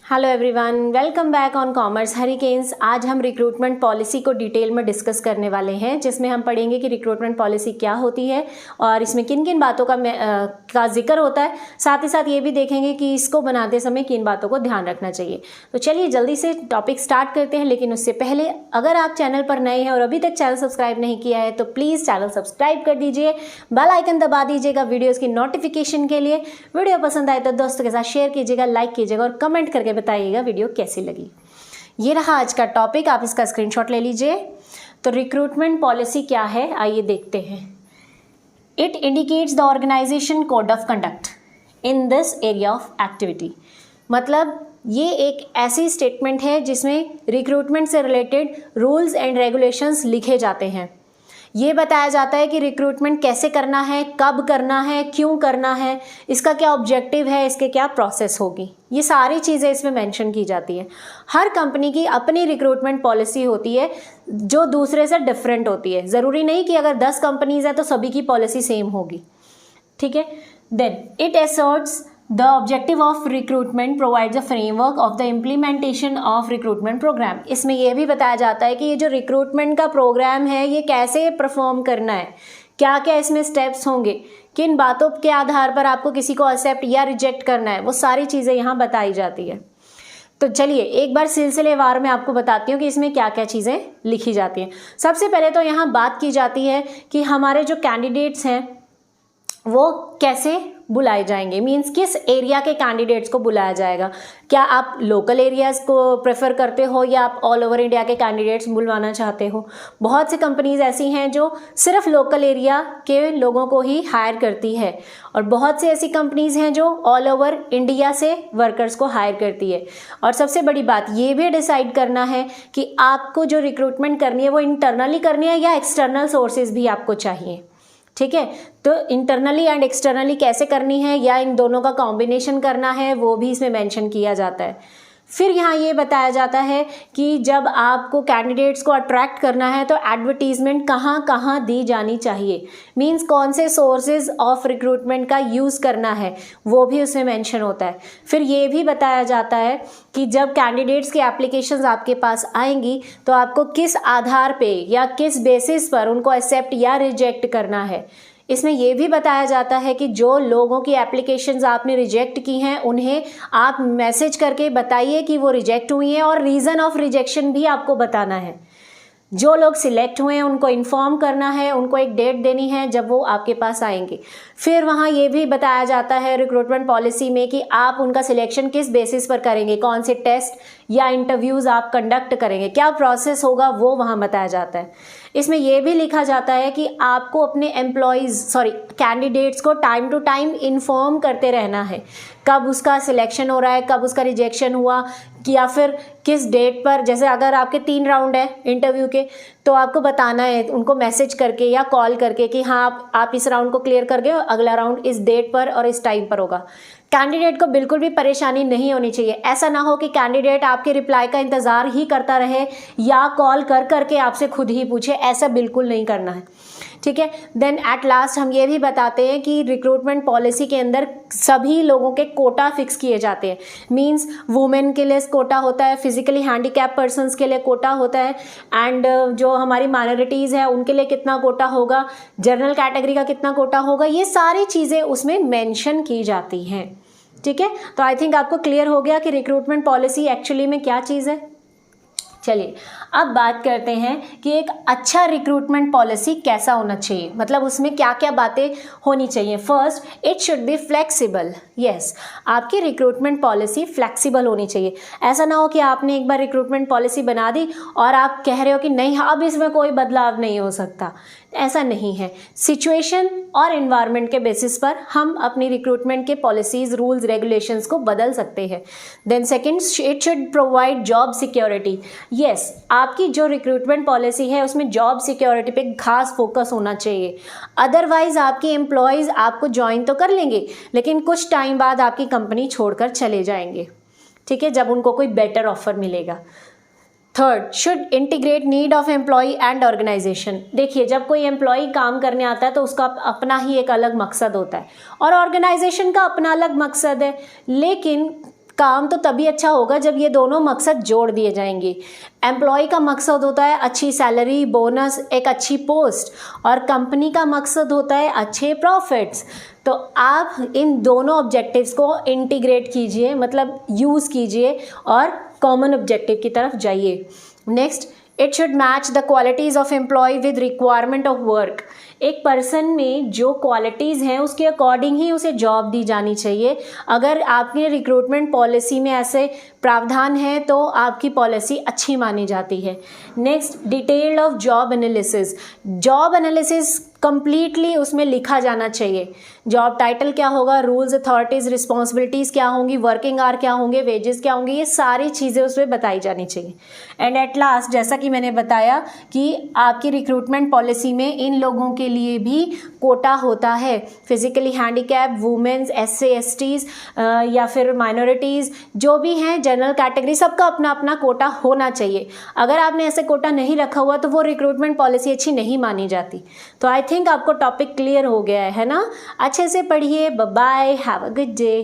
Hello everyone, welcome back on commerce hurricanes. आज हम recruitment policy को डिटेल में डिस्कस करने वाले हैं, जिसमें हम पढ़ेंगे कि रिक्रूटमेंट पॉलिसी क्या होती है और इसमें किन किन बातों का जिक्र होता है। साथ ही साथ ये भी देखेंगे कि इसको बनाते समय किन बातों को ध्यान रखना चाहिए। तो चलिए जल्दी से टॉपिक स्टार्ट करते हैं, लेकिन उससे पहले अगर आप चैनल पर नए हैं और अभी तक चैनल सब्सक्राइब नहीं किया है तो प्लीज़ चैनल सब्सक्राइब कर दीजिए, बेल आइकन दबा दीजिएगा वीडियोज़ की नोटिफिकेशन के लिए। वीडियो पसंद आए तो दोस्तों के साथ शेयर कीजिएगा, लाइक कीजिएगा और कमेंट करके बताइएगा वीडियो कैसी लगी। ये रहा आज का टॉपिक, आप इसका स्क्रीनशॉट ले लीजिए। तो रिक्रूटमेंट पॉलिसी क्या है, आइए देखते हैं। It indicates the organisation code of conduct in this area of activity. मतलब ये एक ऐसी स्टेटमेंट है जिसमें रिक्रूटमेंट से रिलेटेड रूल्स एंड रेगुलेशंस लिखे जाते हैं। ये बताया जाता है कि रिक्रूटमेंट कैसे करना है, कब करना है, क्यों करना है, इसका क्या ऑब्जेक्टिव है, इसके क्या प्रोसेस होगी, ये सारी चीज़ें इसमें मेंशन की जाती है। हर कंपनी की अपनी रिक्रूटमेंट पॉलिसी होती है जो दूसरे से डिफरेंट होती है। ज़रूरी नहीं कि अगर 10 कंपनीज है तो सभी की पॉलिसी सेम होगी, ठीक है। Then it asserts the objective of recruitment provides a framework of the implementation of recruitment program. इसमें यह भी बताया जाता है कि ये जो रिक्रूटमेंट का प्रोग्राम है ये कैसे परफॉर्म करना है, क्या क्या इसमें स्टेप्स होंगे, किन बातों के आधार पर आपको किसी को एक्सेप्ट या रिजेक्ट करना है, वो सारी चीज़ें यहाँ बताई जाती है। तो चलिए एक बार सिलसिलेवार में आपको बताती हूँ कि इसमें क्या क्या चीज़ें लिखी जाती हैं। सबसे पहले तो यहाँ बात की जाती है कि हमारे जो कैंडिडेट्स हैं वो कैसे बुलाए जाएंगे, मींस किस एरिया के कैंडिडेट्स को बुलाया जाएगा। क्या आप लोकल एरियाज़ को प्रेफर करते हो या आप ऑल ओवर इंडिया के कैंडिडेट्स बुलवाना चाहते हो। बहुत सी कंपनीज ऐसी हैं जो सिर्फ लोकल एरिया के लोगों को ही हायर करती है और बहुत सी ऐसी कंपनीज हैं जो ऑल ओवर इंडिया से वर्कर्स को हायर करती है। और सबसे बड़ी बात ये भी डिसाइड करना है कि आपको जो रिक्रूटमेंट करनी है वो इंटरनली करनी है या एक्सटर्नल सोर्सेज भी आपको चाहिए, ठीक है। तो इंटरनली एंड एक्सटर्नली कैसे करनी है या इन दोनों का कॉम्बिनेशन करना है वो भी इसमें मेंशन किया जाता है। फिर यहाँ ये बताया जाता है कि जब आपको कैंडिडेट्स को अट्रैक्ट करना है तो एडवर्टीजमेंट कहाँ कहाँ दी जानी चाहिए, मींस कौन से सोर्सेज ऑफ रिक्रूटमेंट का यूज़ करना है वो भी उसमें मेंशन होता है। फिर ये भी बताया जाता है कि जब कैंडिडेट्स की एप्लीकेशंस आपके पास आएंगी तो आपको किस आधार पे या किस बेसिस पर उनको एक्सेप्ट या रिजेक्ट करना है। इसमें यह भी बताया जाता है कि जो लोगों की एप्लीकेशंस आपने रिजेक्ट की हैं उन्हें आप मैसेज करके बताइए कि वो रिजेक्ट हुई हैं और रीज़न ऑफ रिजेक्शन भी आपको बताना है। जो लोग सिलेक्ट हुए हैं उनको इन्फॉर्म करना है, उनको एक डेट देनी है जब वो आपके पास आएंगे। फिर वहाँ ये भी बताया जाता है रिक्रूटमेंट पॉलिसी में कि आप उनका सिलेक्शन किस बेसिस पर करेंगे, कौन से टेस्ट या इंटरव्यूज़ आप कंडक्ट करेंगे, क्या प्रोसेस होगा वो वहाँ बताया जाता है। इसमें यह भी लिखा जाता है कि आपको अपने कैंडिडेट्स को टाइम टू टाइम इन्फॉर्म करते रहना है, कब उसका सिलेक्शन हो रहा है, कब उसका रिजेक्शन हुआ या फिर किस डेट पर। जैसे अगर आपके 3 राउंड है इंटरव्यू के तो आपको बताना है उनको मैसेज करके या कॉल करके कि हाँ आप इस राउंड को क्लियर कर गए, अगला राउंड इस डेट पर और इस टाइम पर होगा। कैंडिडेट को बिल्कुल भी परेशानी नहीं होनी चाहिए। ऐसा ना हो कि कैंडिडेट आपके रिप्लाई का इंतज़ार ही करता रहे या कॉल कर करके आपसे खुद ही पूछे, ऐसा बिल्कुल नहीं करना है, ठीक है। देन एट लास्ट हम ये भी बताते हैं कि रिक्रूटमेंट पॉलिसी के अंदर सभी लोगों के कोटा फिक्स किए जाते हैं। मींस वुमेन के लिए कोटा होता है, फिजिकली हैंडीकैप पर्सन्स के लिए कोटा होता है एंड जो हमारी माइनॉरिटीज़ है उनके लिए कितना कोटा होगा, जनरल कैटेगरी का कितना कोटा होगा, ये सारी चीज़ें उसमें मेंशन की जाती हैं, ठीक है। तो आई थिंक आपको क्लियर हो गया कि रिक्रूटमेंट पॉलिसी एक्चुअली में क्या चीज़ है। चलिए अब बात करते हैं कि एक अच्छा रिक्रूटमेंट पॉलिसी कैसा होना चाहिए, मतलब उसमें क्या क्या बातें होनी चाहिए। First, it should be flexible. Yes, आपकी रिक्रूटमेंट पॉलिसी फ्लेक्सिबल होनी चाहिए। ऐसा ना हो कि आपने एक बार रिक्रूटमेंट पॉलिसी बना दी और आप कह रहे हो कि नहीं अब इसमें कोई बदलाव नहीं हो सकता, ऐसा नहीं है। सिचुएशन और एनवायरनमेंट के बेसिस पर हम अपनी रिक्रूटमेंट के पॉलिसीज, रूल्स, रेगुलेशंस को बदल सकते हैं। Then second, it should provide job security. Yes, आपकी जो रिक्रूटमेंट पॉलिसी है उसमें जॉब सिक्योरिटी पे खास फोकस होना चाहिए। अदरवाइज आपके एम्प्लॉयज़ आपको ज्वाइन तो कर लेंगे लेकिन कुछ टाइम बाद आपकी कंपनी छोड़कर चले जाएंगे, ठीक है, जब उनको कोई बेटर ऑफर मिलेगा। Third, should integrate need of employ and organization. देखिए जब कोई एम्प्लॉय काम करने आता है तो उसका अपना ही एक अलग मकसद होता है और ऑर्गेनाइजेशन का अपना अलग मकसद है, लेकिन काम तो तभी अच्छा होगा जब ये दोनों मकसद जोड़ दिए जाएंगे। एम्प्लॉय का मकसद होता है अच्छी सैलरी, बोनस, एक अच्छी पोस्ट, और कंपनी का मकसद होता है अच्छे प्रॉफिट्स। तो आप इन दोनों ऑब्जेक्टिव्स को इंटीग्रेट कीजिए, मतलब यूज़ कीजिए और कॉमन ऑब्जेक्टिव की तरफ जाइए। Next, it should match the qualities of employ with requirement of work. एक पर्सन में जो क्वालिटीज़ हैं उसके अकॉर्डिंग ही उसे जॉब दी जानी चाहिए। अगर आपके रिक्रूटमेंट पॉलिसी में ऐसे प्रावधान है तो आपकी पॉलिसी अच्छी मानी जाती है। Next, detail of job analysis. Job analysis completely उसमें लिखा जाना चाहिए। जॉब टाइटल क्या होगा, रूल्स, अथॉरिटीज़, रिस्पॉन्सिबिलिटीज़ क्या होंगी, वर्किंग आवर क्या होंगे, वेजेस क्या होंगे, ये सारी चीज़ें उसमें बताई जानी चाहिए। एंड एट लास्ट, जैसा कि मैंने बताया कि आपकी रिक्रूटमेंट पॉलिसी में इन लोगों के लिए भी कोटा होता है। Physically handicap, womens, SC STs या फिर माइनॉरिटीज़, जो भी हैं जनरल कैटेगरी, सबका अपना अपना कोटा होना चाहिए। अगर आपने ऐसे कोटा नहीं रखा हुआ तो वो रिक्रूटमेंट पॉलिसी अच्छी नहीं मानी जाती। तो आई थिंक आपको टॉपिक क्लियर हो गया है ना। अच्छे से पढ़िए। Bye bye, have a good day.